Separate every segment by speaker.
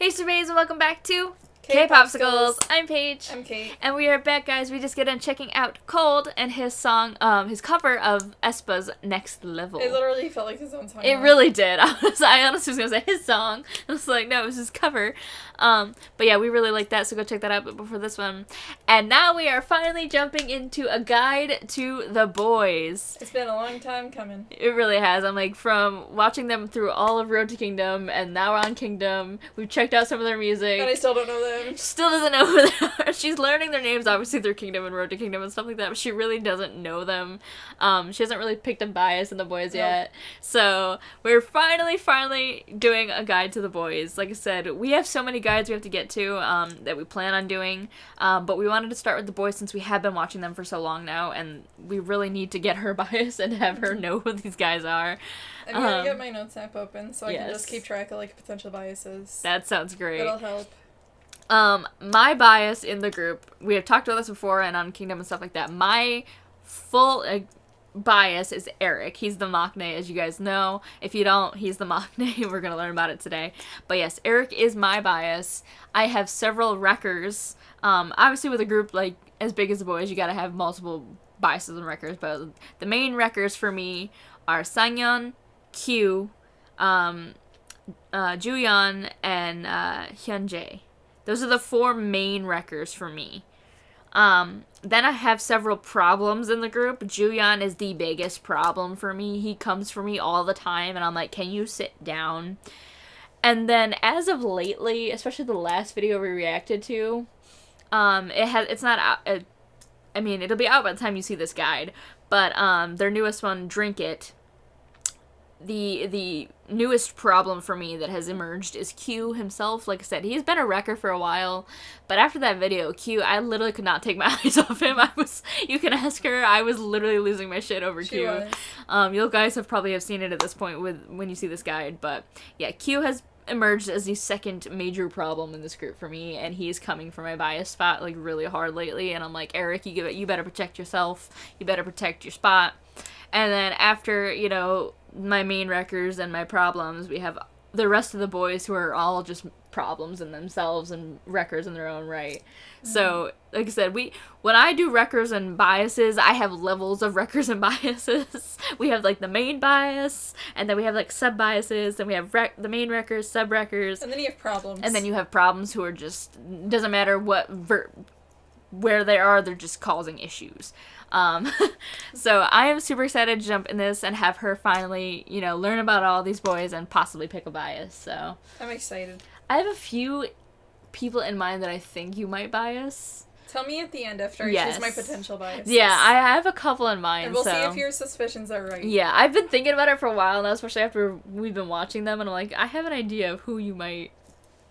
Speaker 1: Hey Surveys, and welcome back to
Speaker 2: K-Popsicles.
Speaker 1: I'm Paige.
Speaker 2: I'm Kate.
Speaker 1: And we are back, guys. We just get done checking out Cold and his song, his cover of aespa's Next Level.
Speaker 2: It literally felt like his own song.
Speaker 1: It really did. I honestly was going to say his song. I was like, no, it was his cover. But yeah, we really like that, so go check that out before this one. And now we are finally jumping into a guide to the Boyz.
Speaker 2: It's been a long time coming.
Speaker 1: It really has. I'm like, from watching them through all of Road to Kingdom, and now we're on Kingdom. We've checked out some of their music.
Speaker 2: And I still don't know them.
Speaker 1: She still doesn't know who they are. She's learning their names, obviously, through Kingdom and Road to Kingdom and stuff like that, but she really doesn't know them. She hasn't really picked a bias in the Boyz yet. So, we're finally doing a guide to the Boyz. Like I said, we have so many guides we have to get to, that we plan on doing, but we wanted to start with the Boyz since we have been watching them for so long now, and we really need to get her bias and have her know who these guys are.
Speaker 2: I'm gonna get my notes app open so I can just keep track of, like, potential biases.
Speaker 1: That sounds great.
Speaker 2: That'll help.
Speaker 1: My bias in the group, we have talked about this before and on Kingdom and stuff like that, my full bias is Eric. He's the Haknyeon, as you guys know. If you don't, he's the Haknyeon. We're gonna learn about it today. But yes, Eric is my bias. I have several wreckers. Obviously with a group like as big as the Boyz, you gotta have multiple biases and wreckers, but the main wreckers for me are Sangyeon, Q, Juyeon, and Hyunjae. Those are the four main wreckers for me. Then I have several problems in the group. Juyeon is the biggest problem for me. He comes for me all the time, and I'm like, can you sit down? And then as of lately, especially the last video we reacted to, it's not out. I mean, it'll be out by the time you see this guide. But their newest one, Drink It. The newest problem for me that has emerged is Q himself. Like I said, he's been a wrecker for a while, but after that video, Q, I literally could not take my eyes off him. You can ask her, I was literally losing my shit over Q. You guys probably have seen it at this point when you see this guide, but yeah, Q has emerged as the second major problem in this group for me, and he's coming for my bias spot like really hard lately, and I'm like, Eric, you better protect yourself, you better protect your spot. And then after, you know, my main wreckers and my problems, we have the rest of the Boyz who are all just problems in themselves and wreckers in their own right. Mm-hmm. So, like I said, when I do wreckers and biases, I have levels of wreckers and biases. We have, like, the main bias, and then we have, like, sub-biases, then we have the main wreckers, sub-wreckers.
Speaker 2: And then you have problems.
Speaker 1: And then you have problems who are just, doesn't matter where they are, they're just causing issues. So I am super excited to jump in this and have her finally, you know, learn about all these Boyz and possibly pick a bias, so.
Speaker 2: I'm excited.
Speaker 1: I have a few people in mind that I think you might bias.
Speaker 2: Tell me at the end after I choose my potential biases.
Speaker 1: Yeah, I have a couple in mind,
Speaker 2: and we'll see if your suspicions are right.
Speaker 1: Yeah, I've been thinking about it for a while now, especially after we've been watching them, and I'm like, I have an idea of who you might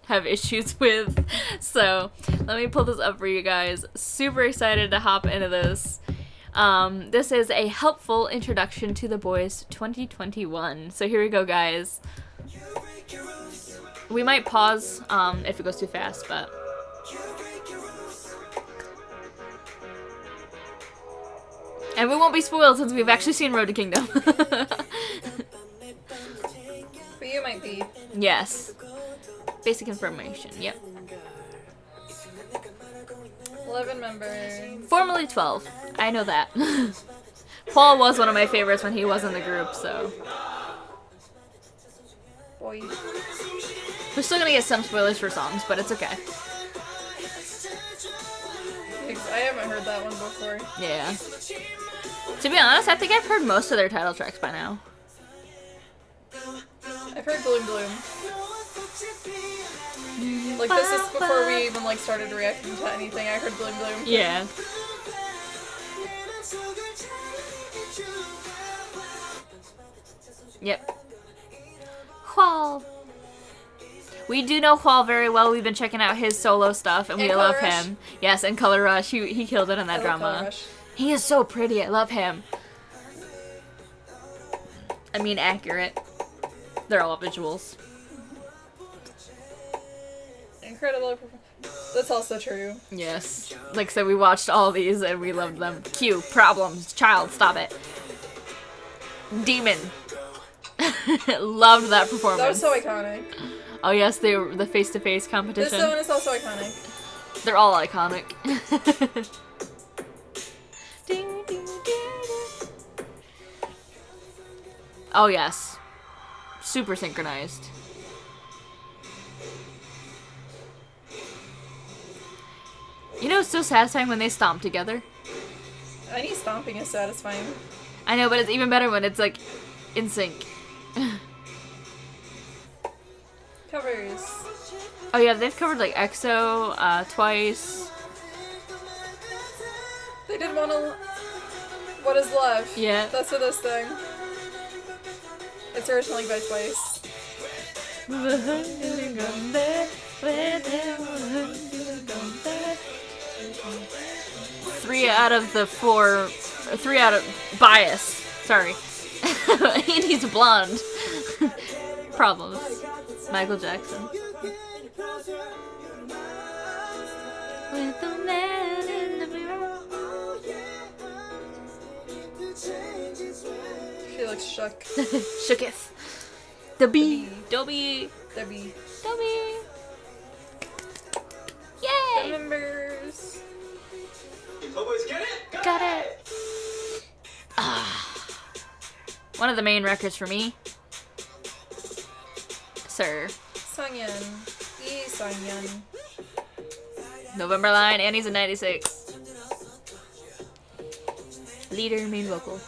Speaker 1: have issues with. So, let me pull this up for you guys. Super excited to hop into this. This is a helpful introduction to the Boyz 2021. So here we go, guys. We might pause if it goes too fast, but and we won't be spoiled since we've actually seen Road to Kingdom.
Speaker 2: But you might be.
Speaker 1: Yes. Basic information. Yep.
Speaker 2: 11 members.
Speaker 1: Formerly 12. I know that. Paul was one of my favorites when he was in the group, so.
Speaker 2: Boy.
Speaker 1: We're still gonna get some spoilers for songs, but it's okay.
Speaker 2: I haven't heard that one before.
Speaker 1: Yeah. To be honest, I think I've heard most of their title tracks by now.
Speaker 2: I've heard Bloom Bloom. Like, this is before we even, like, started reacting to anything. I heard Bloom Bloom.
Speaker 1: Yeah. Yep. Hwal. We do know Hwal very well. We've been checking out his solo stuff, and we love him. Yes, and Color Rush. He killed it in that drama. He is so pretty. I love him. I mean, accurate. They're all visuals.
Speaker 2: Incredible. That's also true.
Speaker 1: Yes. Like I said, we watched all these and we loved them. Q, problems, child, stop it. Demon. Loved that performance.
Speaker 2: That was so iconic.
Speaker 1: Oh yes, they were the face-to-face
Speaker 2: This
Speaker 1: competition.
Speaker 2: one is also iconic.
Speaker 1: They're all iconic. Oh yes. Super synchronized. You know, it's so satisfying when they stomp together.
Speaker 2: Any stomping is satisfying.
Speaker 1: I know, but it's even better when it's like in sync.
Speaker 2: Covers.
Speaker 1: Oh yeah, they've covered like EXO twice.
Speaker 2: They did one on What Is Love.
Speaker 1: Yeah.
Speaker 2: That's for this thing. It's originally by Twice.
Speaker 1: 3 out of the 4, 3 out of bias. Sorry, he's blonde. Problems. Michael Jackson. With the man in the mirror.
Speaker 2: She looks shook.
Speaker 1: Shooketh. The bee. Dobby.
Speaker 2: Debbie.
Speaker 1: Dobby. Yay!
Speaker 2: Members.
Speaker 1: Got it. Ah. One of the main records for me. Sir.
Speaker 2: Sangyeon. Sangyeon.
Speaker 1: November Line, Annie's in 96. Leader, main vocal.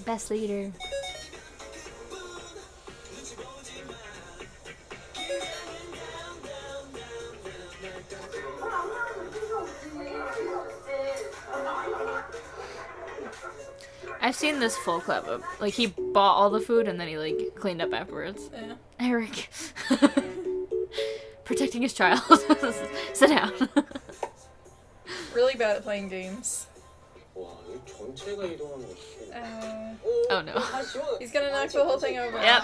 Speaker 1: Best leader. I've seen this full clip of, like, he bought all the food and then he, like, cleaned up afterwards.
Speaker 2: Yeah.
Speaker 1: Eric. Protecting his child. Sit down.
Speaker 2: Really bad at playing games.
Speaker 1: Oh no.
Speaker 2: He's gonna knock the whole thing over.
Speaker 1: Yep.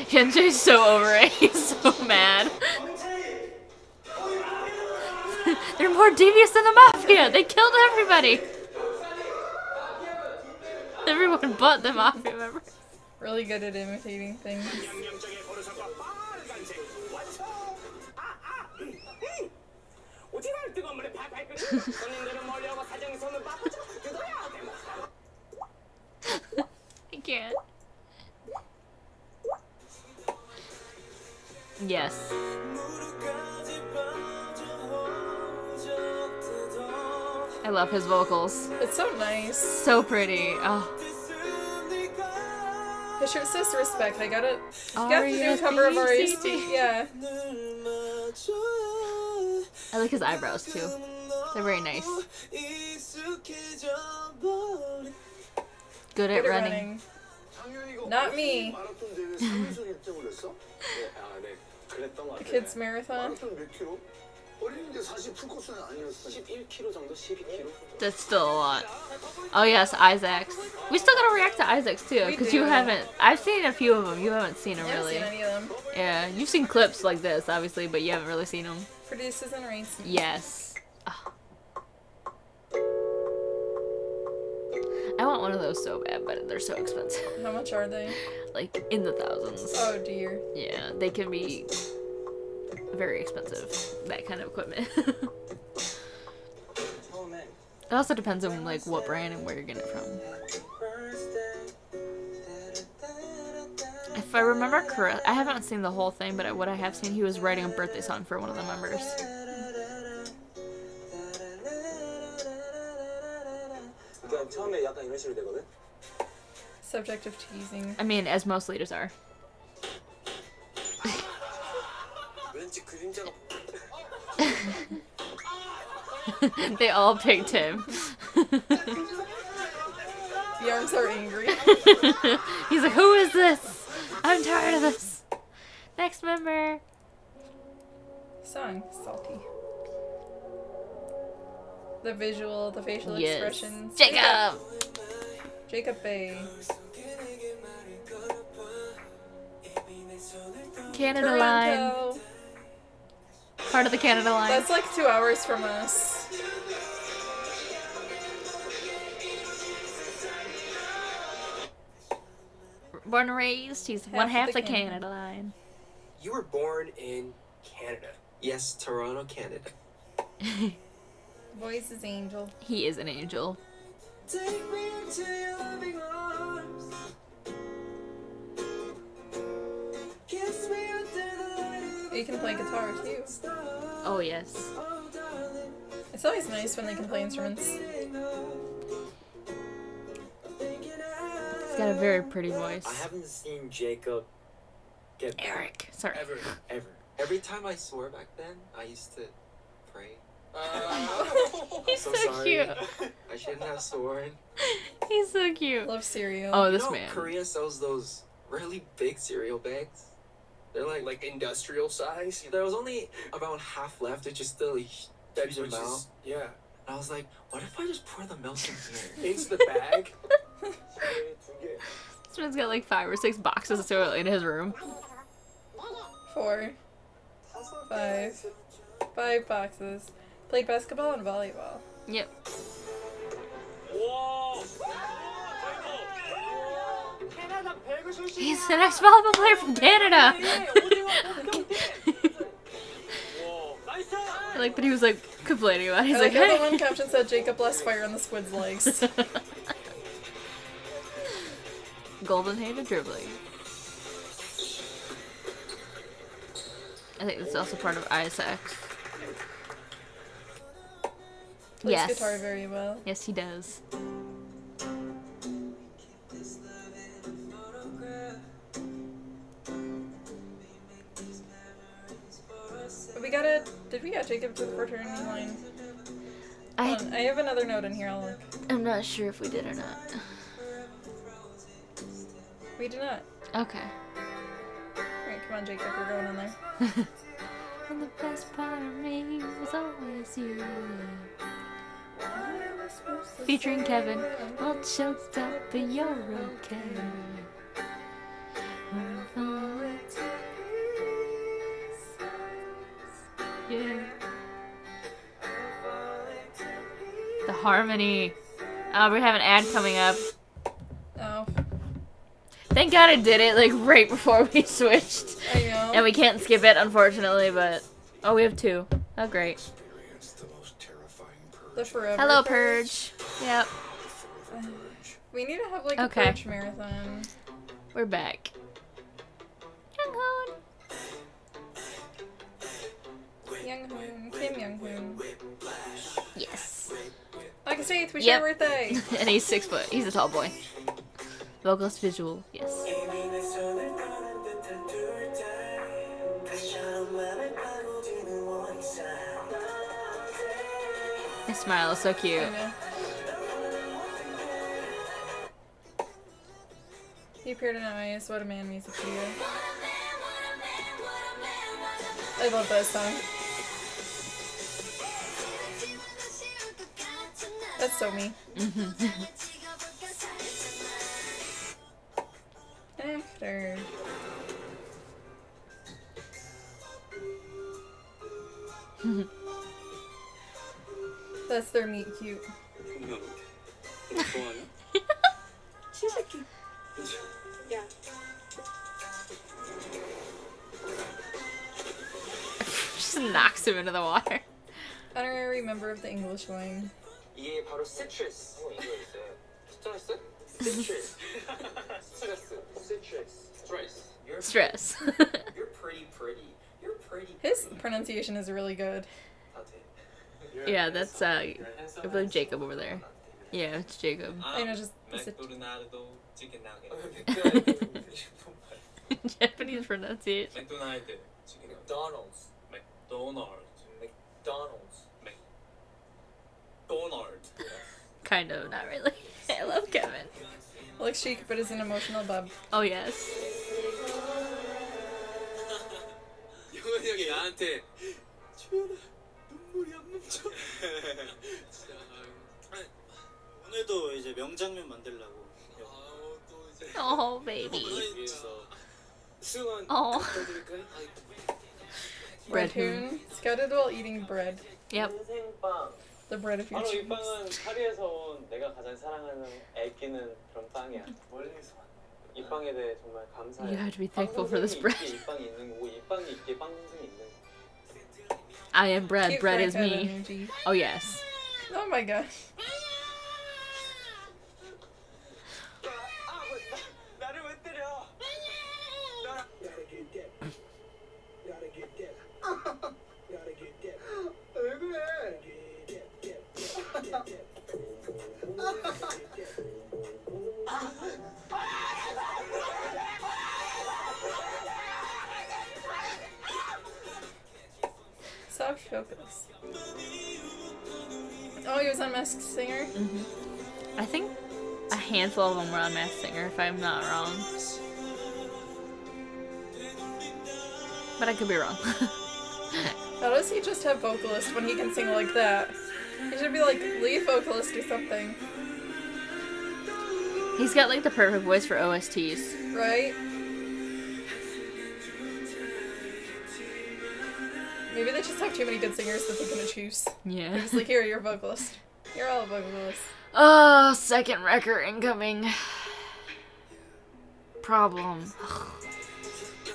Speaker 1: Hyunjae's so over it. He's so mad. They're more devious than the mafia. They killed everybody. Everyone but the mafia members.
Speaker 2: Really good at imitating things.
Speaker 1: I can't. Yes. I love his vocals.
Speaker 2: It's so nice.
Speaker 1: So pretty. Oh.
Speaker 2: His shirt says respect. I got it. Got the new cover of R.E.S.T. Yeah.
Speaker 1: I like his eyebrows too. They're very nice. Good at running.
Speaker 2: Not me. The kids marathon.
Speaker 1: That's still a lot. Oh yes, Isaac's. We still gotta react to Isaac's too, because you haven't. I've seen a few of them. You haven't seen them really.
Speaker 2: I haven't seen any of them.
Speaker 1: Yeah, you've seen clips like this, obviously, but you haven't really seen them.
Speaker 2: Produces and rates.
Speaker 1: Yes. Oh. I want one of those so bad, but they're so expensive.
Speaker 2: How much are they?
Speaker 1: Like in the thousands.
Speaker 2: Oh dear.
Speaker 1: Yeah, they can be very expensive. That kind of equipment. It also depends on like what brand and where you're getting it from. If I remember correct, I haven't seen the whole thing, but what I have seen, he was writing a birthday song for one of the members.
Speaker 2: Subject of teasing.
Speaker 1: I mean, as most leaders are. They all picked him.
Speaker 2: The arms are angry.
Speaker 1: He's like, who is this? I'm tired of this. Next member.
Speaker 2: Song. Salty. The visual, the facial expressions.
Speaker 1: Jacob!
Speaker 2: Jacob Bay.
Speaker 1: Canada line.
Speaker 2: Toronto.
Speaker 1: Part of the Canada line.
Speaker 2: That's like 2 hours from us.
Speaker 1: Born and raised, he's one half the Canada line.
Speaker 3: You were born in Canada. Yes, Toronto, Canada.
Speaker 2: Boyz is Angel.
Speaker 1: He is an angel.
Speaker 3: Take me into your loving arms. Kiss me under the light of
Speaker 2: You can play guitar too.
Speaker 1: Oh, yes.
Speaker 2: It's always nice when they can play instruments.
Speaker 1: He's got a very pretty voice.
Speaker 3: I haven't seen Jacob get
Speaker 1: Eric. Sorry.
Speaker 3: ever. Every time I swore back then, I used to pray.
Speaker 1: He's
Speaker 3: so
Speaker 1: so
Speaker 3: sorry.
Speaker 1: cute.
Speaker 3: I shouldn't have sworn.
Speaker 1: He's so cute.
Speaker 2: Love cereal.
Speaker 1: Oh,
Speaker 3: You
Speaker 1: this
Speaker 3: know,
Speaker 1: man.
Speaker 3: Korea sells those really big cereal bags. They're like
Speaker 4: industrial size.
Speaker 3: there was only about half left, which is still a
Speaker 4: That's
Speaker 3: huge
Speaker 4: which
Speaker 3: amount.
Speaker 4: is, yeah.
Speaker 3: And I was like, what if I just pour the milk in here?
Speaker 4: Into the bag.
Speaker 1: This man's got like 5 or 6 boxes of cereal in his room.
Speaker 2: 4. 5. 5 boxes. Played basketball and volleyball.
Speaker 1: Yep. He's the next volleyball player from Canada. I like that he was like complaining about it. He's
Speaker 2: I
Speaker 1: like,
Speaker 2: like how the
Speaker 1: hey.
Speaker 2: one caption said Jacob bless fire on the squid's legs.
Speaker 1: Golden-handed dribbling. I think this is also part of ISX.
Speaker 2: Plays
Speaker 1: Yes.
Speaker 2: guitar very well.
Speaker 1: Yes, he does.
Speaker 2: But did we get Jacob to the fraternity line?
Speaker 1: I
Speaker 2: Hold on, I have another note in here, I'll look.
Speaker 1: am not sure if we did or not.
Speaker 2: We did not.
Speaker 1: Okay.
Speaker 2: Alright, come on Jacob, we're going in there.
Speaker 1: And the best part of me was always you. Featuring Kevin. All choked up, but you're okay. Yeah. The harmony. Oh, we have an ad coming up.
Speaker 2: Oh,
Speaker 1: Thank God it did it like right before we switched.
Speaker 2: I know.
Speaker 1: And we can't skip it, unfortunately, but... Oh, we have 2. Oh, great.
Speaker 2: The Forever
Speaker 1: Hello, Purge. Yep.
Speaker 2: We need to have like a
Speaker 1: Okay.
Speaker 2: Purge marathon.
Speaker 1: We're back. Younghoon.
Speaker 2: Younghoon, Kim Younghoon.
Speaker 1: Yes.
Speaker 2: August 8th, we
Speaker 1: Yep.
Speaker 2: share birthday.
Speaker 1: And he's 6 foot. He's a tall boy. Vocalist visual. Yes. His smile is so cute.
Speaker 2: I know. He appeared in IS What a Man music video. I love that song. That's so me. After. That's their meet cute.
Speaker 1: Just knocks him into the water.
Speaker 2: Honorary member of the English wing.
Speaker 3: 이게 바로 스트레스. 스트레스? 스트레스. 스트레스. 스트레스.
Speaker 1: Stress.
Speaker 3: You're pretty. You're pretty.
Speaker 2: His pronunciation is really good.
Speaker 1: Yeah, that's I believe Jacob over there. Yeah, it's Jacob.
Speaker 2: I know, just
Speaker 4: 맥도날드 치킨 나게.
Speaker 1: Japanese pronunciation.
Speaker 4: 맥도날드 치킨 나게.
Speaker 3: McDonald's.
Speaker 4: 맥도날드. 맥도날드.
Speaker 1: Kind of, not really. I love Kevin.
Speaker 2: Looks chic, but is an emotional bub.
Speaker 1: Oh yes.
Speaker 4: 영훈이 형이 나한테 주연아 얼굴이 안 멈춰.
Speaker 5: 오늘도 이제 명장면 만들려고.
Speaker 4: 아우 또 이제.
Speaker 1: Oh, baby.
Speaker 4: 위해서 수원
Speaker 1: Oh.
Speaker 4: 부탁드릴까요?
Speaker 1: Bread
Speaker 2: Tune scouted while eating bread.
Speaker 1: Yep.
Speaker 6: 인생빵.
Speaker 2: The bread of your
Speaker 6: 바로 이
Speaker 2: dreams.
Speaker 6: 빵은 파리에서 온 내가 가장 사랑하는 애끼는 그런 빵이야. 멀리서 이 빵에 대해 정말 감사해.
Speaker 1: You have to be thankful for this bread.
Speaker 6: 이 빵이 있는 거고 이 빵이 있기에 빵이 있는 거.
Speaker 1: I am bread.
Speaker 2: Cute
Speaker 1: Bread is
Speaker 2: crackhead
Speaker 1: me.
Speaker 2: energy.
Speaker 1: Oh yes.
Speaker 2: Oh my gosh.
Speaker 6: 나를 왜 때려?
Speaker 4: Gotta get that. Gotta get that. Gotta get that. 왜 그래?
Speaker 2: Soft focus. Oh, he was on Masked Singer?
Speaker 1: I think a handful of them were on Masked Singer, if I'm not wrong. But I could be wrong.
Speaker 2: How does he just have vocalist when he can sing like that? He should be like lead vocalist or something,
Speaker 1: He's got like the perfect voice for OSTs.
Speaker 2: right? Maybe they just have too many good singers that they're gonna choose.
Speaker 1: Yeah.
Speaker 2: They're just like, here, you're a vocalist. You're all a vocalist.
Speaker 1: Oh, second record incoming. Problem.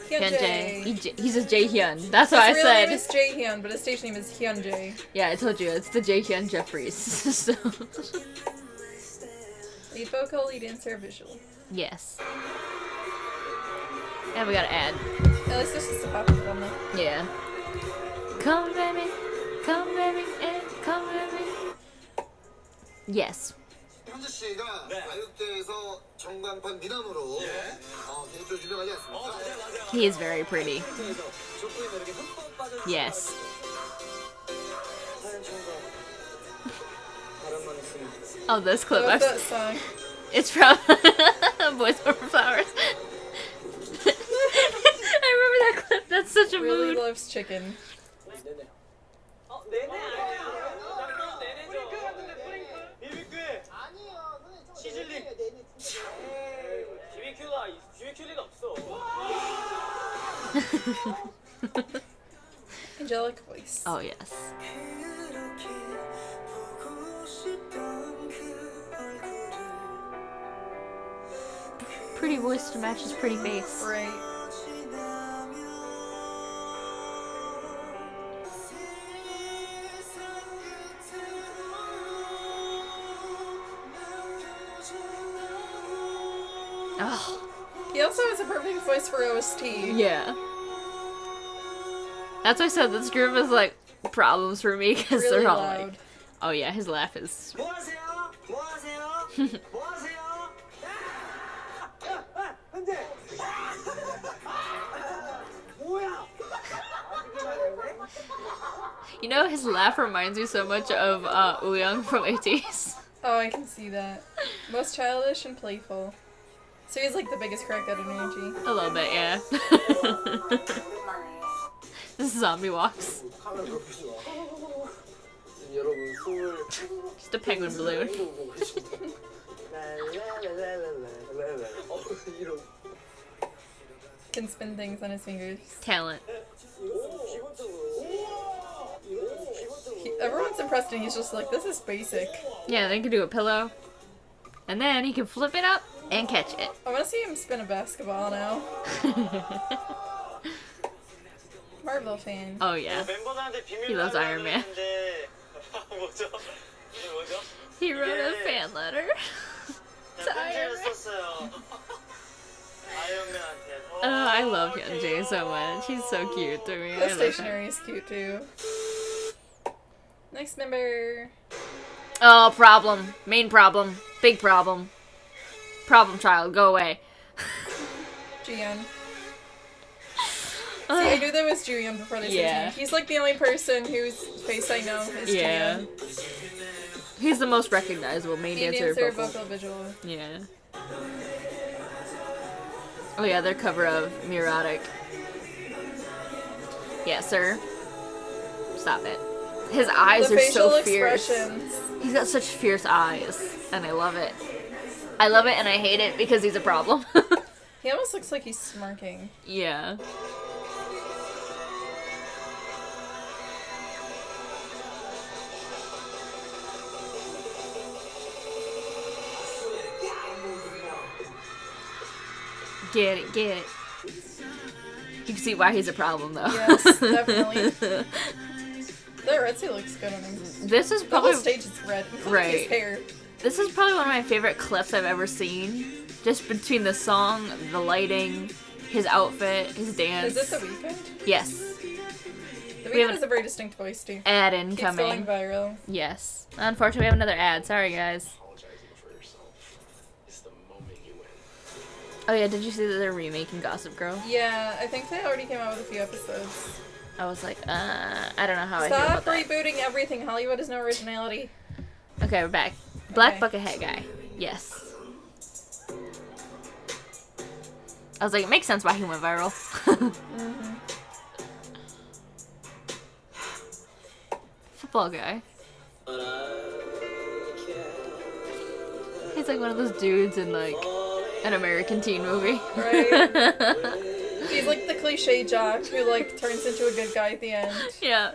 Speaker 1: Hyunjae.
Speaker 2: Hyunjae.
Speaker 1: He says Jaehyun. That's what I
Speaker 2: His real name
Speaker 1: said.
Speaker 2: is Jaehyun, but his stage name is Hyunjae.
Speaker 1: Yeah, I told you. It's the Jaehyun Jeffries. So,
Speaker 2: Lead vocal, lead dancer, visual.
Speaker 1: yes. And we gotta add.
Speaker 2: At least this is the popular one though.
Speaker 1: Yeah. Come baby, and come baby. Yes.
Speaker 7: 현주 씨가 아육대에서 전광판 미남으로 개인적으로 유명하지 않습니까?
Speaker 1: He is very pretty. Yes. Oh, this clip.
Speaker 2: What's
Speaker 1: I've
Speaker 2: that song?
Speaker 1: It's from Boyz Over Flowers. I remember that clip. That's such a
Speaker 2: Really
Speaker 1: mood.
Speaker 2: loves chicken.
Speaker 6: 네네 네네죠. 비비큐. 시즐링. 비비큐 리가 없어.
Speaker 2: Angelic voice.
Speaker 1: Oh yes. Pretty voice to match his pretty face.
Speaker 2: Right.
Speaker 1: Oh
Speaker 2: He also has a perfect voice for OST.
Speaker 1: yeah. That's why I said this group is like problems for me because
Speaker 2: Really
Speaker 1: they're all
Speaker 2: loud.
Speaker 1: like, oh yeah, his laugh is.
Speaker 3: 뭐 하세요? 뭐 하세요? 뭐 하세요? 현재. 뭐야?
Speaker 1: You know, his laugh reminds me so much of Uyang from ATEEZ.
Speaker 2: Oh, I can see that. Most childish and playful. So he's like the biggest crackhead energy.
Speaker 1: A little bit, yeah. This is zombie walks.
Speaker 4: 카메라 그렇게 와. 여러분 숨을
Speaker 1: Just a penguin balloon.
Speaker 4: 보고 계십니다. 랄랄랄랄랄랄랄. 이런.
Speaker 2: Can spin things on his fingers.
Speaker 1: Talent.
Speaker 2: Everyone's impressed and he's just like, this is basic.
Speaker 1: Yeah, then he can do a pillow. And then he can flip it up and catch it.
Speaker 2: I want to see him spin a basketball now. Marvel fan.
Speaker 1: Oh yeah.
Speaker 6: 멤버들한테 비밀로
Speaker 1: He loves Iron Man.
Speaker 6: 했는데 뭐죠? 이게 뭐죠?
Speaker 1: He wrote a fan letter. to Iron
Speaker 6: 편지를
Speaker 1: Man.
Speaker 6: 썼어요. 아이언맨한테.
Speaker 1: Oh, I love Hyunjae so much. He's so cute to me. I
Speaker 2: The
Speaker 1: love him.
Speaker 2: stationery is cute too. Next member.
Speaker 1: Oh, problem. Main problem. Big problem. Problem child. Go away.
Speaker 2: Juyeon. See, I knew that was Juyeon before they said
Speaker 1: Yeah.
Speaker 2: his name. He's like the only person whose face I know is
Speaker 1: Yeah.
Speaker 2: Juyeon.
Speaker 1: He's the most recognizable main
Speaker 2: Main
Speaker 1: dancer.
Speaker 2: dancer,
Speaker 1: vocal.
Speaker 2: vocal, visual.
Speaker 1: Yeah. Oh yeah, their cover of Mirotic. Yeah, sir. Stop it. His eyes
Speaker 2: The
Speaker 1: are
Speaker 2: facial
Speaker 1: so fierce.
Speaker 2: expressions.
Speaker 1: He's got such fierce eyes, and I love it. I love it and I hate it because he's a problem.
Speaker 2: He almost looks like he's smirking.
Speaker 1: Yeah. Get it, get it. You can see why he's a problem, though.
Speaker 2: Yes, definitely. The Retsu looks good on him.
Speaker 1: This is
Speaker 2: The
Speaker 1: probably
Speaker 2: whole stage is red, including
Speaker 1: Right.
Speaker 2: his hair.
Speaker 1: This is probably one of my favorite clips I've ever seen. Just between the song, the lighting, his outfit, his dance.
Speaker 2: Is it The Weeknd?
Speaker 1: Yes.
Speaker 2: The
Speaker 1: We have
Speaker 2: Weeknd
Speaker 1: an
Speaker 2: has a very distinct voice, too.
Speaker 1: ad
Speaker 2: Keeps going
Speaker 1: incoming.
Speaker 2: viral.
Speaker 1: Yes. Unfortunately, we have another ad. Sorry, guys.
Speaker 4: Apologizing for yourself is the moment you win.
Speaker 1: Oh yeah, did you see that they're remaking Gossip Girl?
Speaker 2: Yeah, I think they already came out with a few episodes.
Speaker 1: I was like, I don't know how I feel
Speaker 2: Stop
Speaker 1: about that.
Speaker 2: rebooting everything. Hollywood has no originality.
Speaker 1: Okay, we're back. Black
Speaker 2: Okay.
Speaker 1: Bucket Hat guy. Yes. I was like, it makes sense why he went viral. Football guy. He's like one of those dudes in like an American teen movie.
Speaker 2: Right? He's like the cliche jock who like turns into a good guy at the end.
Speaker 1: Yeah.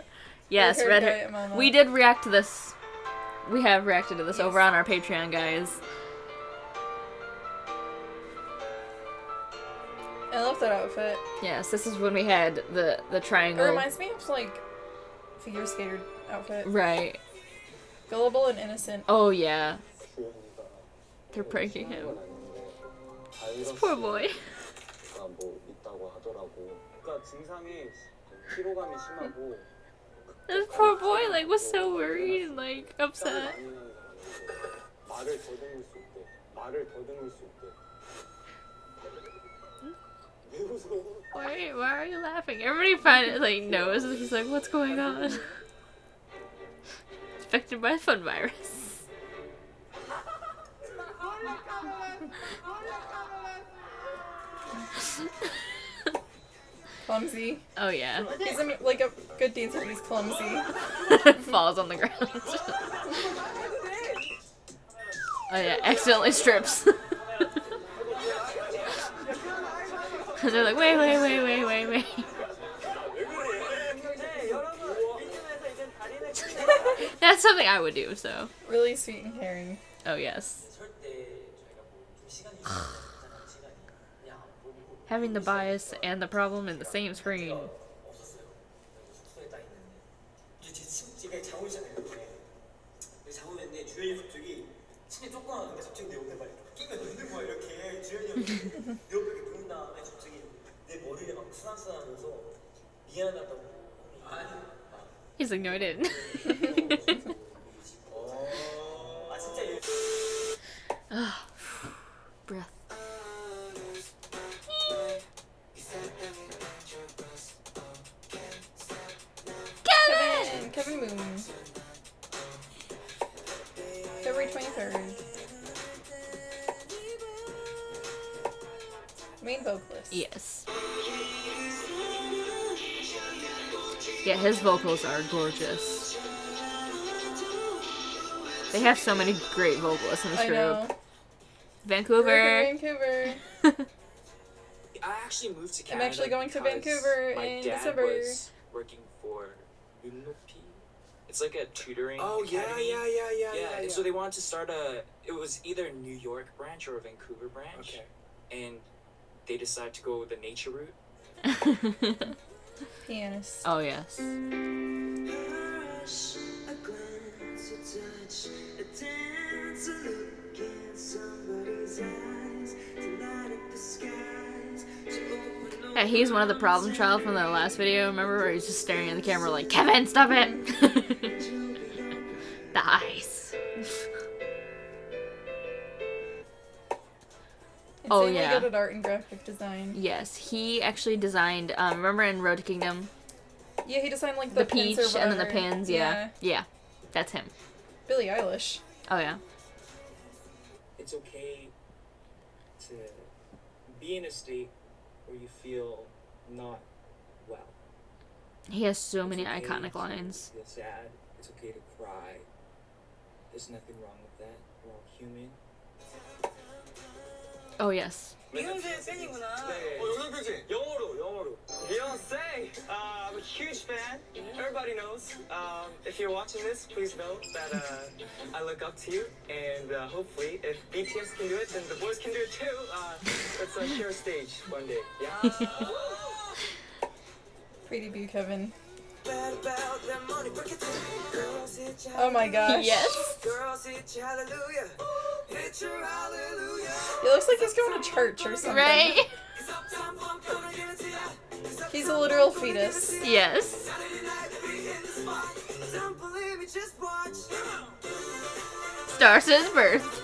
Speaker 1: Yes,
Speaker 2: Red-haired
Speaker 1: red
Speaker 2: guy
Speaker 1: hair.
Speaker 2: at Mama.
Speaker 1: We did react to this. We have reacted to this
Speaker 2: Yes.
Speaker 1: over on our Patreon, guys.
Speaker 2: I love that outfit.
Speaker 1: Yes, this is when we had the
Speaker 2: It
Speaker 1: triangle.
Speaker 2: reminds me of like figure skater outfit.
Speaker 1: Right.
Speaker 2: Gullible and innocent.
Speaker 1: Oh yeah. They're pranking him. This poor boy.
Speaker 6: 뭐 있다고 하더라고. 그러니까 증상이 피로감이 심하고
Speaker 1: This poor boy like was so worried and like upset.
Speaker 6: 많이 나는 사람이고 말을 더듬을 수 있대. 말을 더듬을 수 있대. 왜 웃어?
Speaker 1: Why are you laughing? Everybody find like knows. He's like, what's going on? Affected by fun virus.
Speaker 2: Clumsy.
Speaker 1: Oh yeah.
Speaker 2: He's like a good dancer, but he's clumsy.
Speaker 1: Falls on the ground. Oh yeah, accidentally strips. They're like, wait. That's something I would do, so.
Speaker 2: Really sweet and caring.
Speaker 1: Oh yes. Having the bias and the problem in the same screen.
Speaker 8: 집에 자고 있잖아요. 자고 있는데 주현이 갑자기 침이 조금 나는데 갑자기 내 옆에 막 끼가 눕는 거야 이렇게. 주현이 형이 내 옆에 이렇게 누운 다음에 갑자기 내 머리를 막 쓰다쓰다하면서 미안하다고.
Speaker 1: He's like, no, I didn't.
Speaker 8: 아 진짜 얘.
Speaker 1: Breath.
Speaker 2: Kevin Moon. February 23rd. Main vocalist.
Speaker 1: Yes. Yeah, his vocals are gorgeous. They have so many great vocalists in this
Speaker 2: I
Speaker 1: group.
Speaker 2: know.
Speaker 1: Vancouver.
Speaker 2: Vancouver.
Speaker 3: I actually moved to
Speaker 2: I'm
Speaker 3: Canada.
Speaker 2: actually going to
Speaker 3: because
Speaker 2: Vancouver
Speaker 3: my
Speaker 2: in
Speaker 3: dad
Speaker 2: December.
Speaker 3: was working for Unnopi. It's like a tutoring academy. Yeah, and so they wanted to start it was either New York branch or a Vancouver branch.
Speaker 4: Okay.
Speaker 3: And they decided to go the nature route.
Speaker 2: Pianist.
Speaker 1: Oh yes. Yeah, he's one of the problem child from the last video, remember, where he's just staring at the camera like, Kevin, stop it! The eyes. Oh,
Speaker 2: Insanely
Speaker 1: yeah.
Speaker 2: good at art and graphic design.
Speaker 1: Yes, he actually designed, remember in Road to Kingdom?
Speaker 2: Yeah, he designed like
Speaker 1: The
Speaker 2: the pins
Speaker 1: peach
Speaker 2: or
Speaker 1: and then the
Speaker 2: whatever.
Speaker 1: pins, yeah. Yeah, that's him.
Speaker 2: Billie Eilish.
Speaker 1: Oh yeah.
Speaker 9: It's okay to be in a state where you feel not well.
Speaker 1: He has so many
Speaker 3: It's okay
Speaker 1: iconic
Speaker 3: to
Speaker 1: lines.
Speaker 3: feel sad. It's okay to cry. There's nothing wrong with that. We're all human.
Speaker 1: Oh yes.
Speaker 8: 비욘세 팬이구나.
Speaker 7: 영상 편지.
Speaker 6: 영어로. Beyonce, I'm a huge fan. Everybody knows. If you're watching this, please know that I look up to you, and hopefully, if BTS can do it, then the boys can do it too. Let's share a stage one day. Yeah.
Speaker 2: Pretty Boo Kevin. Oh my gosh.
Speaker 1: Yes.
Speaker 2: He looks like he's going to church or something.
Speaker 1: Right?
Speaker 2: He's a literal fetus.
Speaker 1: Yes. Starts his birth.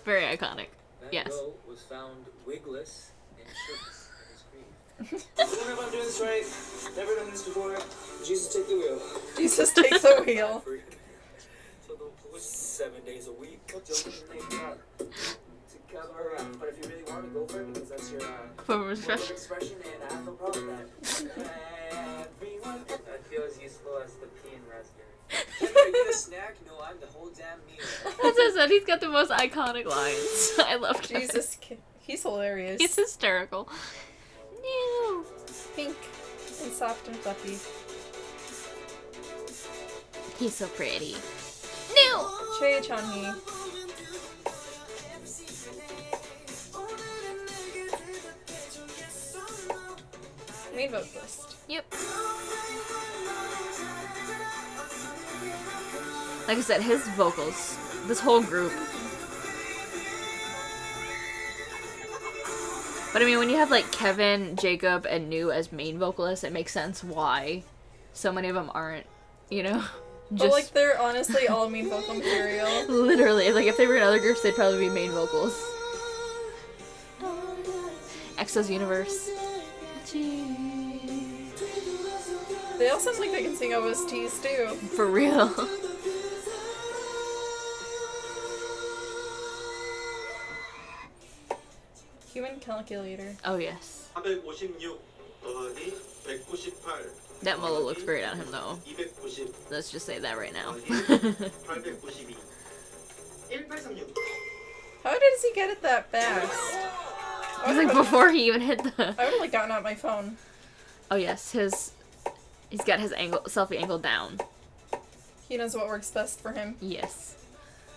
Speaker 1: Very iconic.
Speaker 3: That
Speaker 1: Yes.
Speaker 3: goat was found wigless and shirtless in his grave.
Speaker 9: I wonder if I'm doing this right. Never done this before. Jesus, take the wheel.
Speaker 2: Jesus takes the wheel.
Speaker 9: So they'll push 7 days a week. What's the only thing to cover up? But if you really want to go for it, because that's your
Speaker 1: Form of
Speaker 9: form of
Speaker 1: expression.
Speaker 9: expression, and I have no problem with that. Everyone.
Speaker 6: I feel as useful as the pea and raspberry.
Speaker 9: Can I get a snack? No, I'm the whole damn meal.
Speaker 1: As I said, he's got the most iconic lines. I love Kevin.
Speaker 2: Jesus, he's hilarious.
Speaker 1: He's hysterical. No.
Speaker 2: Pink and soft and fluffy.
Speaker 1: He's so pretty. No.
Speaker 2: Choi Chun-hee. Main vocalist.
Speaker 1: Yep. Like I said, his vocals, this whole group. But I mean, when you have like Kevin, Jacob, and New as main vocalists, it makes sense why so many of them aren't, you know?
Speaker 2: But like they're honestly all main vocal material.
Speaker 1: Literally, like if they were in other groups, they'd probably be main vocals. EXO's Universe.
Speaker 2: They all sound like they can sing OSTs too.
Speaker 1: For real.
Speaker 2: Human calculator.
Speaker 1: Oh yes.
Speaker 5: 456 더하기 198
Speaker 1: That Molo looks great on him though.
Speaker 5: 290
Speaker 1: Let's just say that right now.
Speaker 5: 892 1836
Speaker 2: How does he get it that fast?
Speaker 1: I was like before he even hit the.
Speaker 2: I would have like gotten out my phone.
Speaker 1: Oh yes, he's got his selfie angle down.
Speaker 2: He knows what works best for him.
Speaker 1: Yes.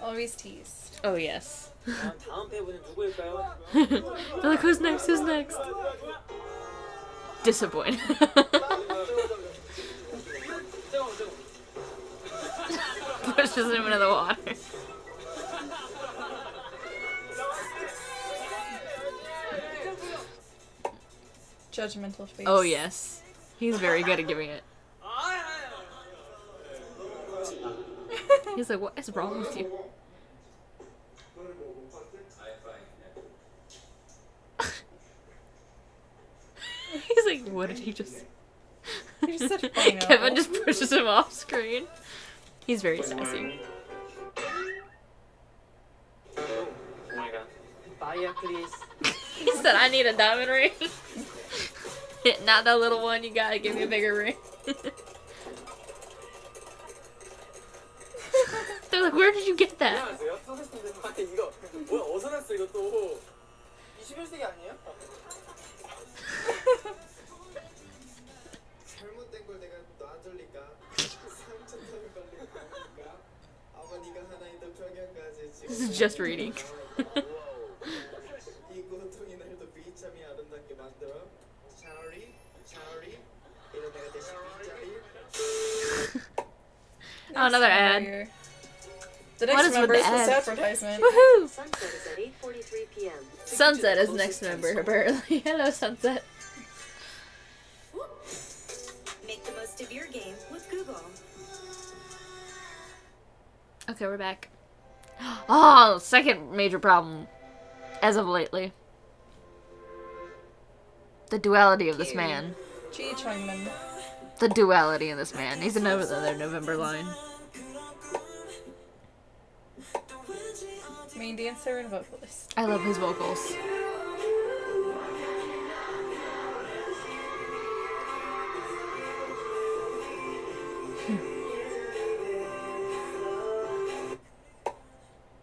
Speaker 2: Always teased.
Speaker 1: Oh yes.
Speaker 6: 다음 배우는 누구일까요?
Speaker 1: They're like, who's next? Who's next? Disappointed. Pushes him into the water.
Speaker 2: Judgmental face.
Speaker 1: Oh yes, he's very good at giving it. He's like, what is wrong with you? He's like, what did he just?
Speaker 2: He just said pineapple.
Speaker 1: Kevin just pushes him off screen. He's very sassy.
Speaker 6: Oh my god. Fire, please.
Speaker 1: He said, I need a diamond ring. Not that little one, you gotta give me a bigger ring. They're like, where did you get that?
Speaker 6: 안녕하세요. 선생님들 이거 뭐야 어디서 났어 이거 또 21세기 아니에요?
Speaker 7: 잘못된 걸 내가 너 안 졸릴까? 상처통을 걸릴까? 어머니가 하나이도 병영까지 지금
Speaker 1: This is just reading.
Speaker 7: 이 고통이 날도 비참이 아름답게 만들어 차라리 이런 내가 대신 빗자리
Speaker 1: Oh, another ad.
Speaker 2: Warrior. The
Speaker 1: What
Speaker 2: next
Speaker 1: is with
Speaker 2: member
Speaker 1: the
Speaker 2: is this
Speaker 1: ads?
Speaker 2: advertisement.
Speaker 1: Woohoo!
Speaker 10: Sunset is at 8:43 p.m.
Speaker 1: Sunset is next member, apparently. Hello, Sunset.
Speaker 10: Make the most of your game with Google.
Speaker 1: Okay, we're back. Oh, second major problem. As of lately. The duality of this man.
Speaker 2: Ji Chungmin.
Speaker 1: The duality in this man. He's another November line.
Speaker 2: Main dancer and vocalist.
Speaker 1: I love his vocals.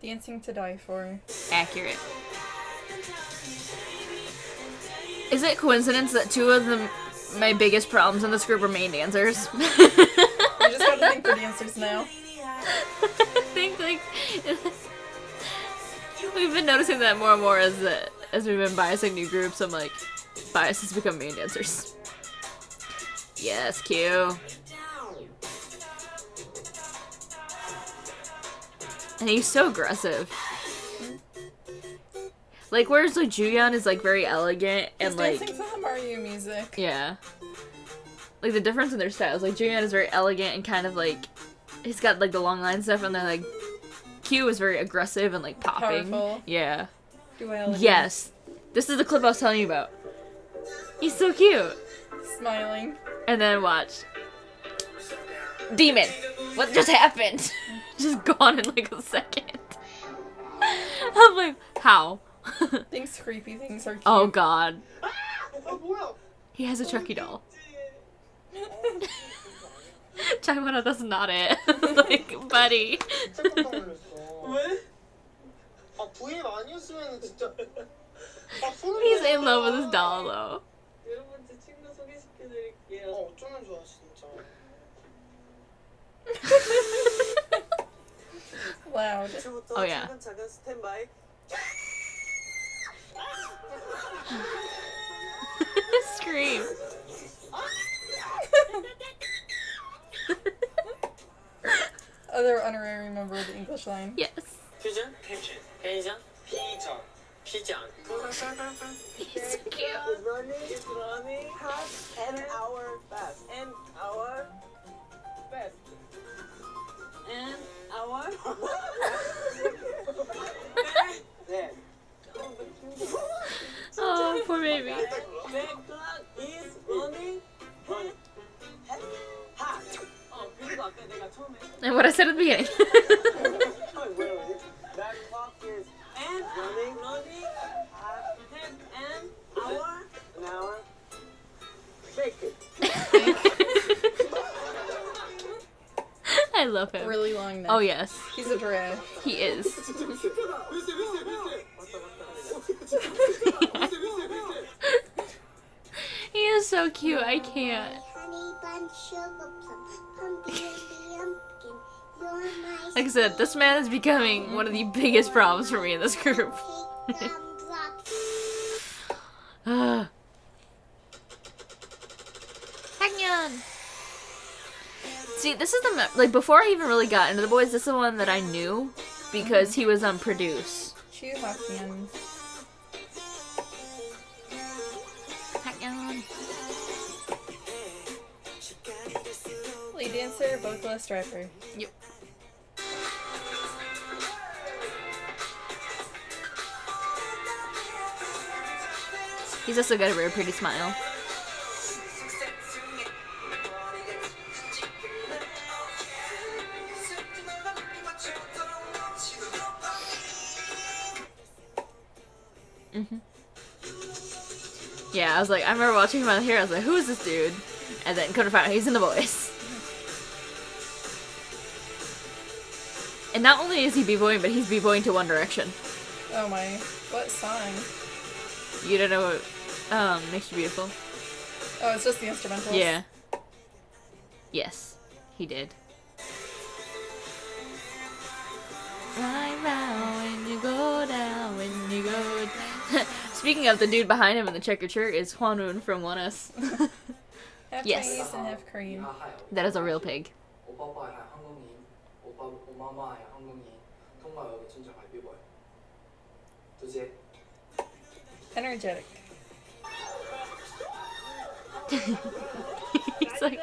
Speaker 2: Dancing to Die For.
Speaker 1: Accurate. Is it coincidence that two of my biggest problems in this group are main dancers?
Speaker 2: You just gotta think for dancers now.
Speaker 1: I think like we've been noticing that more and more as we've been biasing new groups. I'm like, biases become main dancers. Yes, Q. And he's so aggressive. Like, whereas like Juyeon is like very elegant and
Speaker 2: He's
Speaker 1: like
Speaker 2: dancing to the Mario music.
Speaker 1: yeah. Like the difference in their styles. Like Juyeon is very elegant and kind of like he's got like the long line stuff, and then like Q is very aggressive and like popping.
Speaker 2: Powerful.
Speaker 1: Yeah.
Speaker 2: Duality.
Speaker 1: Yes. This is the clip I was telling you about. He's so cute.
Speaker 2: Smiling.
Speaker 1: And then watch. Demon! What just happened? Just gone in like a second. I'm like, how?
Speaker 2: Things creepy, things are cute.
Speaker 1: Oh god.
Speaker 5: 어 뭐야?
Speaker 1: He has a Chucky doll. Chaimara, that's not it. Like, buddy.
Speaker 5: 깜짝 놀랐어. 왜? 아 VM 아니었으면 진짜. 아 소름.
Speaker 1: He's in love with his doll though.
Speaker 6: 여러분 제 친구 소개시켜드릴게요.
Speaker 5: 어쩌면 좋아 진짜.
Speaker 2: Loud.
Speaker 1: Oh yeah.
Speaker 6: 차근차근 스탠바이.
Speaker 1: Scream.
Speaker 2: Other honorary member of the English line.
Speaker 1: Yes.
Speaker 6: 퓨전? 퓨전. 회전? 피전. 피전.
Speaker 1: He's so cute.
Speaker 6: It's running half an hour fast. An hour fast. An hour. 네.
Speaker 1: Oh, poor baby.
Speaker 6: The clock is running. hot. 그리고 아까 내가 처음에
Speaker 1: And what I said at the beginning.
Speaker 6: That clock is running an hour. Fake it.
Speaker 1: I love him.
Speaker 2: Really long neck.
Speaker 1: Oh yes,
Speaker 2: He's a giraffe.
Speaker 1: he is. He is so cute. I can't. Like I said, this man is becoming one of the biggest problems for me in this group. Haknyeon. See, this is the like before I even really got into the boys. This is the one that I knew because he was on Produce.
Speaker 2: Haknyeon.
Speaker 1: Haknyeon.
Speaker 2: Lead dancer, vocalist, rapper.
Speaker 1: Yep. He's also got a very pretty smile. Yeah, I was like, I remember watching him on here, I was like, who is this dude? And then couldn't find out he's in the Boyz. And not only is he b-boying, but he's b-boying to One Direction.
Speaker 2: Oh my. What song?
Speaker 1: You don't know what, Makes You Beautiful?
Speaker 2: Oh, it's just the instrumentals?
Speaker 1: Yeah. Yes, he did. Right now, when you go down, when you go Speaking of, the dude behind him in the checkered shirt is Hwanwoon from 1S.
Speaker 2: Half
Speaker 1: Yes.
Speaker 2: Chinese and half Korean.
Speaker 1: That is a real pig.
Speaker 4: 오빠빠야 한국인, 오마마야 한국인, 통마요 진짜 갈비보여. 두제.
Speaker 2: Energetic.
Speaker 1: He's like...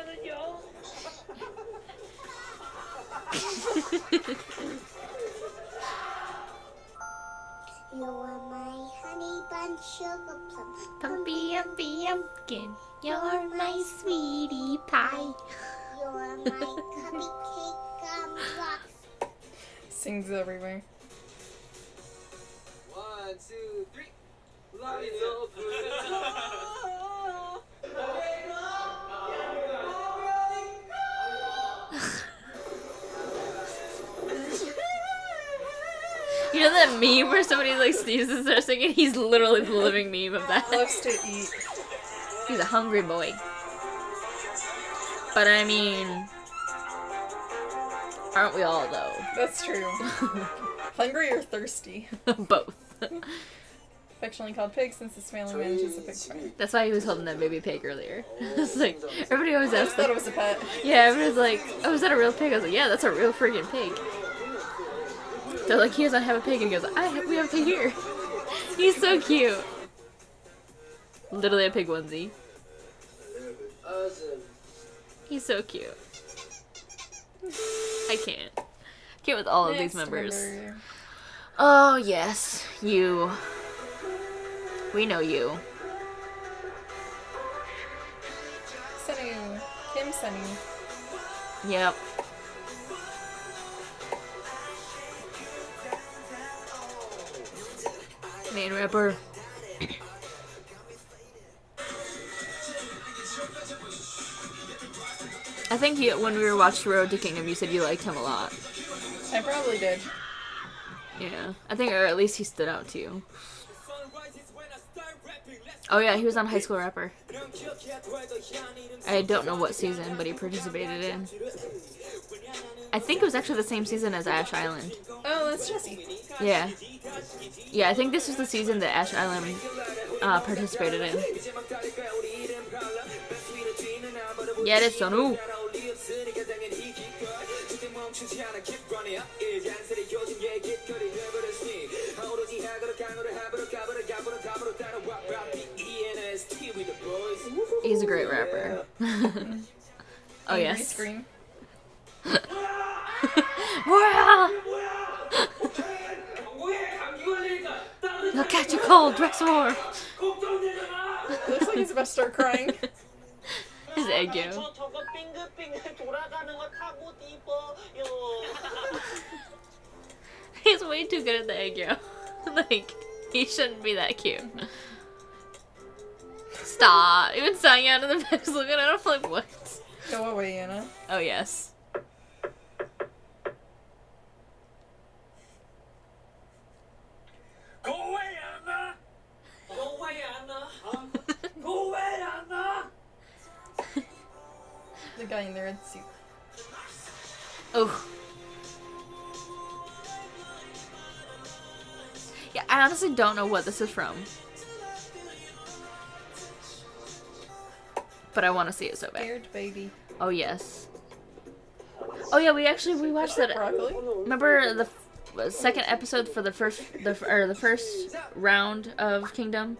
Speaker 11: You're my honey bun sugar plum.
Speaker 1: Pumpy umpy pumpkin, you're my sweetie pie.
Speaker 11: You're my cupcake gumdrop.
Speaker 2: Sings everywhere.
Speaker 6: 1, 2, 3. Lights up.
Speaker 1: You know that meme where somebody like sneezes and starts singing? He's literally the living meme of that.
Speaker 2: Loves to eat.
Speaker 1: He's a hungry boy. But I mean, aren't we all though?
Speaker 2: That's true. Hungry or thirsty?
Speaker 1: Both.
Speaker 2: Affectionately called Pig since his family manages a pig farm.
Speaker 1: That's why he was holding that baby pig earlier. It's like, everybody always
Speaker 2: I
Speaker 1: asks
Speaker 2: thought it was a pet.
Speaker 1: yeah, everybody's like, oh, is that a real pig? I was like, yeah, that's a real friggin' pig. They're like, he doesn't have a pig, and he goes, we have a pig here. He's so cute. Literally a pig onesie. He's so cute. I can't. Can't with all of these members.
Speaker 2: Member.
Speaker 1: Oh, yes. You. We know you.
Speaker 2: Sunwoo. Kim Sunny.
Speaker 1: Yep. Main rapper. I think when we were watching Road to Kingdom, you said you liked him a lot.
Speaker 2: I probably did.
Speaker 1: Yeah. I think, or at least he stood out to you. Oh yeah, he was on High School Rapper. I don't know what season, but he participated in. I think it was actually the same season as Ash Island.
Speaker 2: Oh, that's Jessie.
Speaker 1: Yeah. Yeah, I think this was the season that Ash Island participated in. Yeah, it's Sunwoo. He's a great rapper. Oh yes.
Speaker 2: Scream.
Speaker 1: They'll catch a cold, dress warm.
Speaker 2: Looks like he's about to start crying.
Speaker 1: His egg yo. He's way too good at the egg yo. Like, he shouldn't be that cute. Stop. Even Sangyeon in the back is looking at him like, what?
Speaker 2: Go away, Anna.
Speaker 1: Oh, yes.
Speaker 9: Go away, Anna! Go away, Anna! Go away, Anna!
Speaker 2: The guy in the red suit.
Speaker 1: Oh. Yeah, I honestly don't know what this is from. But I want to see it so bad.
Speaker 2: Scared baby.
Speaker 1: Oh, yes. Oh, yeah, we watched that.
Speaker 2: Broccoli?
Speaker 1: Remember the second episode for the first round of Kingdom?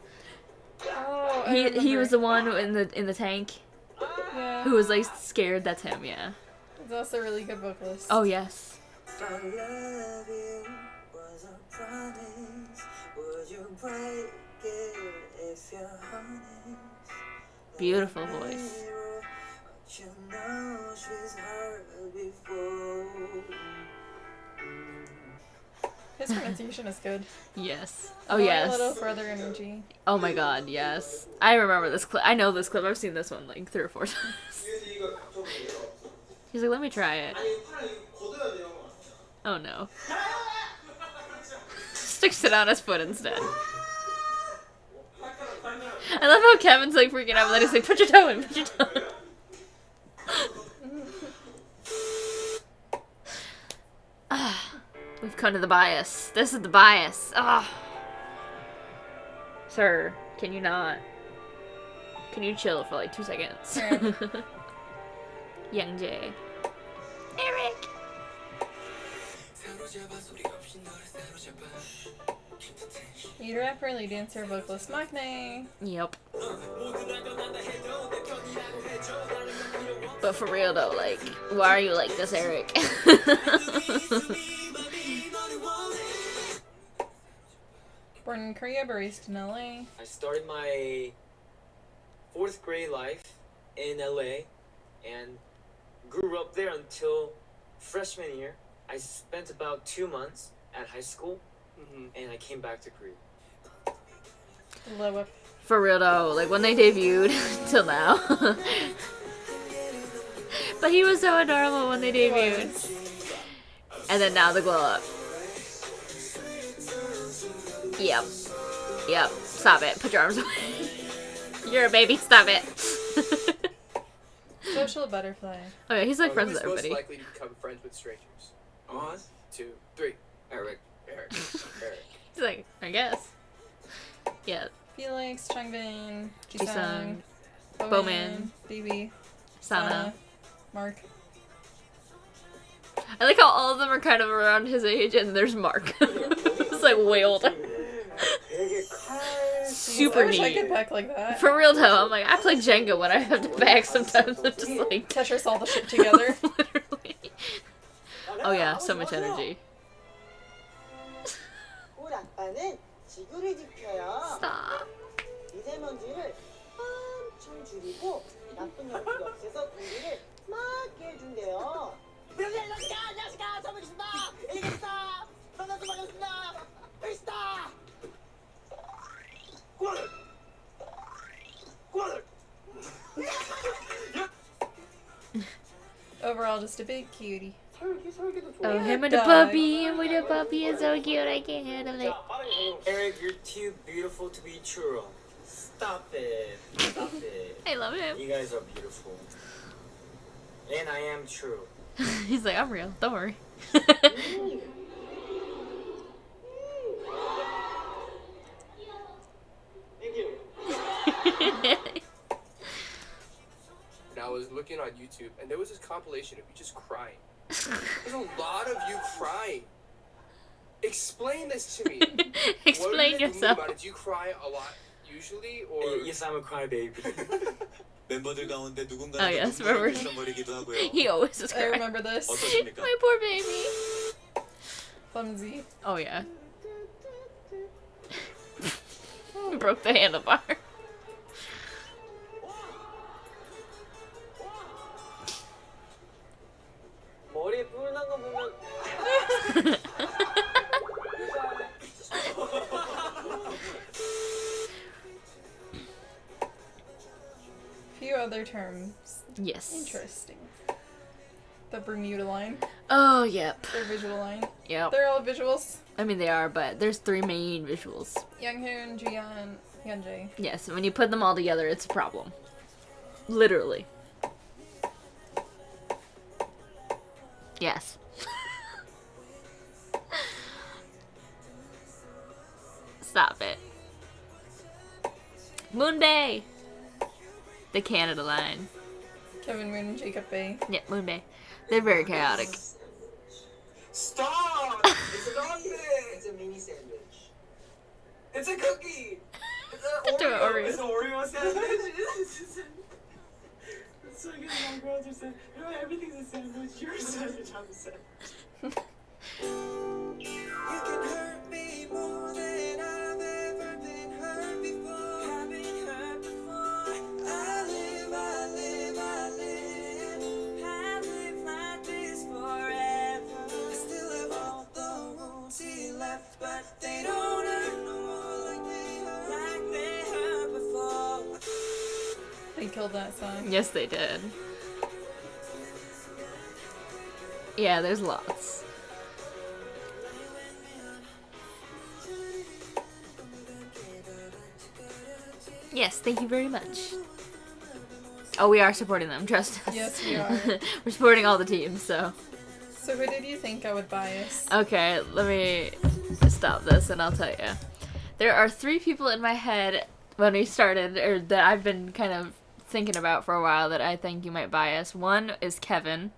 Speaker 2: Oh,
Speaker 1: He was the one in the tank
Speaker 2: Yeah.
Speaker 1: who was like scared. That's him, yeah.
Speaker 2: He's also a really good vocalist.
Speaker 1: Oh, yes. Beautiful voice.
Speaker 2: His pronunciation is good.
Speaker 1: Yes. Oh,
Speaker 2: A
Speaker 1: yes.
Speaker 2: little further energy.
Speaker 1: Oh my god, yes. I remember this clip. I know this clip. I've seen this one like 3 or 4 times. He's like, let me try it. Oh no. Sticks it on his foot instead. I love how Kevin's like freaking out, and then he's like, put your toe in, put your toe in. We've come to the bias. This is the bias. Ah. Sir, can you not? Can you chill for like 2 seconds? Youngjae. Eric!
Speaker 2: Lead rapper, lead dancer, vocalist, Haknyeon.
Speaker 1: Yep. But for real though, like, why are you like this, Eric?
Speaker 2: Born in Korea, but raised in LA.
Speaker 6: I started my 4th grade life in LA and grew up there until freshman year. I spent about 2 months at high school and I came back to Korea.
Speaker 2: Low up.
Speaker 1: For real though, like when they debuted till now. But he was so adorable when they debuted. And then now the glow up. Yep. Yep. Stop it. Put your arms away. You're a baby. Stop it.
Speaker 2: Social butterfly.
Speaker 1: Oh yeah, he's like friends
Speaker 4: Who
Speaker 1: with
Speaker 4: is most
Speaker 1: everybody.
Speaker 4: likely to become friends with strangers?
Speaker 3: Oz?
Speaker 4: 2, 3.
Speaker 3: Eric.
Speaker 4: Eric.
Speaker 1: He's like, I guess. Yeah.
Speaker 2: Felix, Changbin,
Speaker 1: Jisung,
Speaker 2: Jisung,
Speaker 1: Bowman,
Speaker 2: Baby,
Speaker 1: Sana.
Speaker 2: Mark.
Speaker 1: I like how all of them are kind of around his age, and there's Mark. It's like way older. Super
Speaker 2: I wish I
Speaker 1: neat.
Speaker 2: could pack like that.
Speaker 1: For real though, I'm like, I play Jenga when I have to pack sometimes. I'm just like,
Speaker 2: Tetris all the shit together.
Speaker 1: literally. Oh yeah, so much energy.
Speaker 8: 우리 아빠는 지구를 지켜요.
Speaker 1: Stop.
Speaker 8: 미세먼지를 엄청 줄이고 나쁜 연기가 없애서 공기를 맑게 해준대요. 안녕하십니까. 선물이십니다. 이기겠습니다. 반갑습니다. 반갑습니다. 페이스타.
Speaker 6: 꽈들! 꽈들!
Speaker 2: Overall, just a big cutie.
Speaker 1: Oh, him with the
Speaker 2: Dog.
Speaker 1: puppy, him with the puppy is so cute, I can't handle it.
Speaker 8: Eric, you're too beautiful to be true. Stop it. Stop it.
Speaker 1: I love him.
Speaker 8: You guys are beautiful. And I am true.
Speaker 1: He's like, I'm real, don't worry.
Speaker 8: Thank you.
Speaker 4: And I was looking on YouTube, and there was this compilation of you just crying. There's a lot of you crying. Explain this to me.
Speaker 1: Explain yourself.
Speaker 4: Did you cry a lot usually, or?
Speaker 8: Yes, I'm a crybaby.
Speaker 12: 멤버들 가운데 누군가는
Speaker 1: Oh, yes, remember.
Speaker 12: 버리기도 하고요.
Speaker 1: He always is
Speaker 2: I
Speaker 1: crying.
Speaker 2: remember this.
Speaker 12: 어떠십니까?
Speaker 1: My poor baby.
Speaker 2: Clumsy.
Speaker 1: Oh yeah. Broke the handlebar.
Speaker 8: 머리에 뿔 난 거 보면
Speaker 2: Few other terms.
Speaker 1: Yes.
Speaker 2: Interesting. The Bermuda line.
Speaker 1: Oh, yep.
Speaker 2: Their visual line.
Speaker 1: Yep.
Speaker 2: They're all visuals.
Speaker 1: I mean, they are, but there's 3 main visuals.
Speaker 2: Younghoon, Juyeon, Hyunjae.
Speaker 1: Yes, when you put them all together, it's a problem. Literally. Yes. Stop it. Moonbay! The Canada line.
Speaker 2: Kevin Moon and Jacob Bay.
Speaker 1: Yeah, Moonbay. They're very chaotic.
Speaker 6: Stop! It's a dog bit!
Speaker 8: It's a mini sandwich.
Speaker 6: It's a cookie! It's
Speaker 1: It's an
Speaker 6: an
Speaker 1: Oreo.
Speaker 6: Oreo. It's an Oreo sandwich. It's so good. My girls are saying, you know, everything's a sandwich. You're a sandwich. I'm a sandwich.
Speaker 7: You can hurt me more than I've ever been hurt before. I've been hurt before. I live like this forever. I still have all the wounds he left, but they don't hurt no more like they hurt before.
Speaker 2: They killed that song.
Speaker 1: Yes, they did. Yeah, there's lots. Yes, thank you very much. Oh, we are supporting them, trust us.
Speaker 2: Yes, we are.
Speaker 1: We're supporting all the teams, so.
Speaker 2: So who did you think I would bias?
Speaker 1: Okay, let me stop this and I'll tell you. There are 3 people in my head when we started, or that I've been kind of thinking about for a while that I think you might bias. One is Kevin,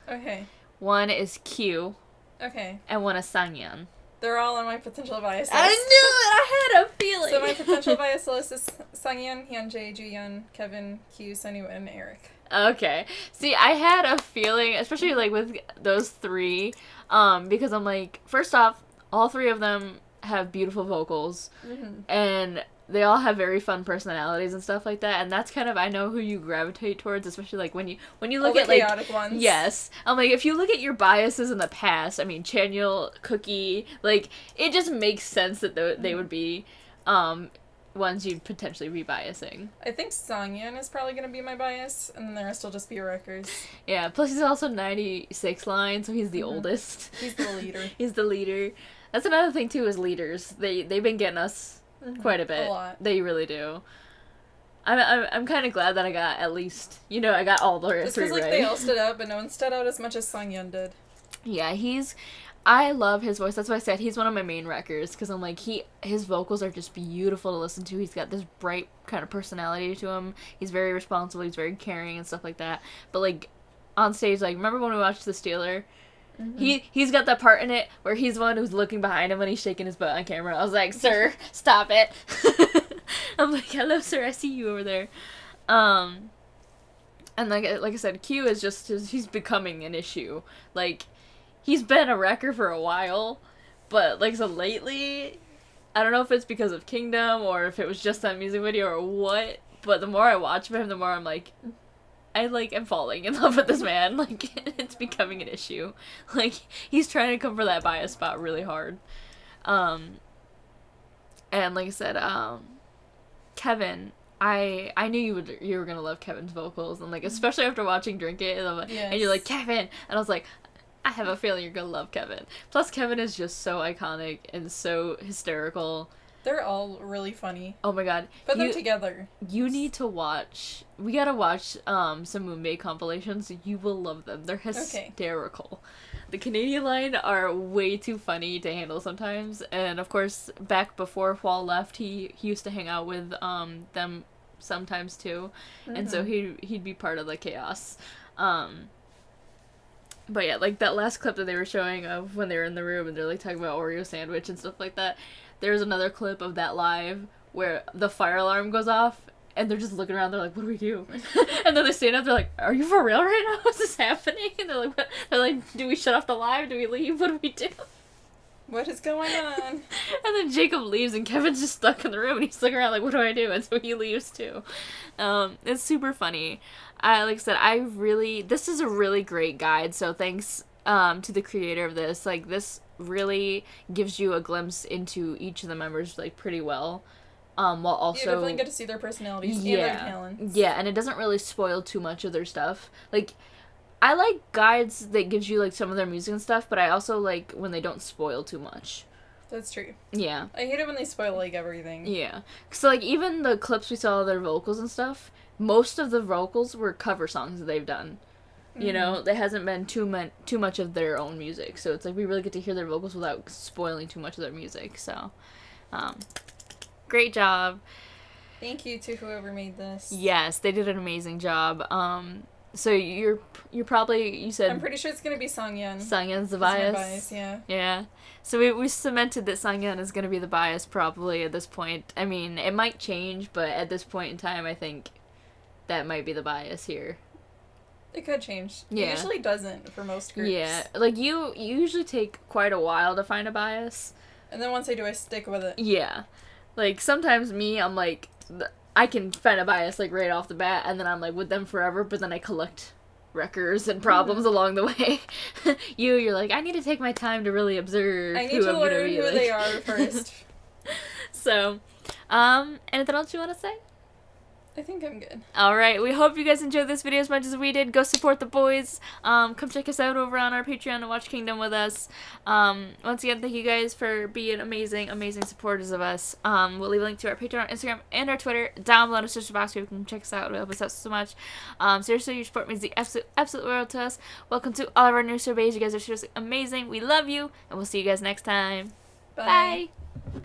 Speaker 2: Okay.
Speaker 1: one is Q,
Speaker 2: Okay.
Speaker 1: and one is Sangyeon.
Speaker 2: They're all on my potential bias list.
Speaker 1: I knew it! I had a feeling!
Speaker 2: So my potential bias list is Sangyeon, Hyunjae, Juyeon, Kevin, Q, Sunwoo, and Eric.
Speaker 1: Okay. See, I had a feeling, especially like with those 3, because I'm like, first off, all 3 of them have beautiful vocals, and they all have very fun personalities and stuff like that, and that's kind of, I know who you gravitate towards, especially like when you look
Speaker 2: All
Speaker 1: at
Speaker 2: the
Speaker 1: like
Speaker 2: chaotic ones.
Speaker 1: Yes, I'm like, if you look at your biases in the past, I mean Chanyeol, Cookie, like it just makes sense that they would be ones you'd potentially be biasing.
Speaker 2: I think Sangyeon is probably gonna be my bias, and then the rest will just be wreckers.
Speaker 1: Yeah, plus he's also 96 line, so he's the oldest.
Speaker 2: He's the leader.
Speaker 1: He's the leader. That's another thing too, is leaders. They've been getting us quite a bit.
Speaker 2: A lot.
Speaker 1: They really do. I'm kind of glad that I got at least, I got all the
Speaker 2: Just
Speaker 1: three
Speaker 2: because, like,
Speaker 1: right.
Speaker 2: they all stood out, but no one stood out as much as Sangyeon did.
Speaker 1: Yeah, I love his voice. That's why I said he's one of my main wreckers, because I'm like, his vocals are just beautiful to listen to. He's got this bright kind of personality to him. He's very responsible. He's very caring and stuff like that. But, like, on stage, like, remember when we watched The Stealer? Mm-hmm. He's got that part in it where he's the one who's looking behind him when he's shaking his butt on camera. I was like, sir, stop it. I'm like, hello, sir, I see you over there. And like I said, Q is just, he's becoming an issue. Like, he's been a wrecker for a while, but, like, so lately, I don't know if it's because of Kingdom or if it was just that music video or what, but the more I watch him, the more I'm like, I'm falling in love with this man. Like, it's becoming an issue. Like, he's trying to come for that bias spot really hard. And like I said, Kevin, I knew you were gonna love Kevin's vocals, and, like, especially after watching Drink It, and you're like, Kevin, and I was like, I have a feeling you're gonna love Kevin. Plus, Kevin is just so iconic and so hysterical.
Speaker 2: They're all really funny.
Speaker 1: Oh my god.
Speaker 2: Put them together.
Speaker 1: You need to watch. We gotta watch some Moonbae compilations. You will love them. They're hysterical. Okay. The Canadian line are way too funny to handle sometimes. And of course, back before Hwall left, he used to hang out with them sometimes too. Mm-hmm. And so he'd be part of the chaos. But yeah, like that last clip that they were showing of when they were in the room and they're like talking about Oreo sandwich and stuff like that. There's another clip of that live where the fire alarm goes off and they're just looking around. They're like, "What do we do?" And then they stand up. They're like, "Are you for real right now? Is this happening?" And they're like, what? They're like, "Do we shut off the live? Do we leave? What do we do?"
Speaker 2: What is going on?
Speaker 1: And then Jacob leaves and Kevin's just stuck in the room and he's looking around like, "What do I do?" And so he leaves too. It's super funny. Like I said, this is a really great guide. So thanks to the creator of this. Like, this really gives you a glimpse into each of the members, like, pretty well. While also...
Speaker 2: You definitely get to see their personalities and their talents.
Speaker 1: Yeah, and it doesn't really spoil too much of their stuff. Like, I like guides that gives you, like, some of their music and stuff, but I also like when they don't spoil too much.
Speaker 2: That's true.
Speaker 1: Yeah.
Speaker 2: I hate it when they spoil, like, everything.
Speaker 1: Yeah. So, like, even the clips we saw of their vocals and stuff, most of the vocals were cover songs that they've done. You know, there hasn't been too much of their own music, so it's like we really get to hear their vocals without spoiling too much of their music. So, great job.
Speaker 2: Thank you to whoever made this.
Speaker 1: Yes, they did an amazing job. So you're probably, you said...
Speaker 2: I'm pretty sure it's gonna be Sangyeon.
Speaker 1: Sangyeon's the bias.
Speaker 2: Bias, yeah.
Speaker 1: Yeah. So we cemented that Sangyeon is gonna be the bias probably at this point. I mean, it might change, but at this point in time, I think that might be the bias here.
Speaker 2: It could change.
Speaker 1: Yeah.
Speaker 2: It usually doesn't for most groups.
Speaker 1: Yeah. Like, you usually take quite a while to find a bias.
Speaker 2: And then once I do, I stick with it.
Speaker 1: Yeah. Like, sometimes I'm like, I can find a bias, like, right off the bat, and then I'm, like, with them forever, but then I collect wreckers and problems along the way. You're like, I need to take my time to really observe
Speaker 2: I need to learn who they are first.
Speaker 1: So, anything else you want to say?
Speaker 2: I think I'm good.
Speaker 1: Alright, we hope you guys enjoyed this video as much as we did. Go support the boys. Come check us out over on our Patreon and watch Kingdom with us. Once again, thank you guys for being amazing, amazing supporters of us. We'll leave a link to our Patreon, our Instagram, and our Twitter down below in the description box where you can check us out. It will help us out so much. Seriously, your support means the absolute world to us. Welcome to all of our new surveys. You guys are seriously amazing. We love you, and we'll see you guys next time.
Speaker 2: Bye.
Speaker 1: Bye.